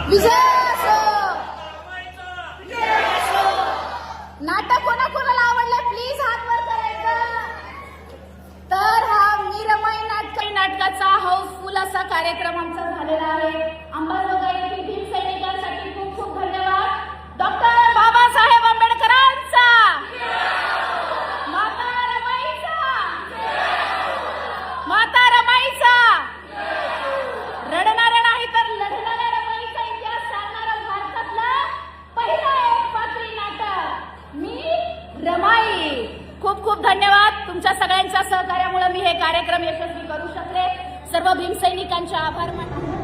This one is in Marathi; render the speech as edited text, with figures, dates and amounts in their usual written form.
विजय असो. नाटक कोणाकोणाला आवडलं प्लीज हात वर करायचं. तर हा मी रमाई नाटकाचा हाऊसफुल असा कार्यक्रम आमचा झालेला आहे. अंबाजोगाई येथील भीम सैनिकांसाठी खूप खूप धन्यवाद. डॉक्टर बाबासाहेब आंबेडकरांचा, माता रमाईचा, माता रमाईचा, रडणाऱ्या नाही तर लढणाऱ्या रमाईचा इतिहास सांगणारं भारतातलं पहिलं एक पात्री नाटक मी रमाई. खूप खूप धन्यवाद. तुमच्या सगळ्यांच्या सहकार्यामुळे मी हे कार्यक्रम यशस्वी करू शकले. सर्व भीम सैनिकांचे आभार मानतो.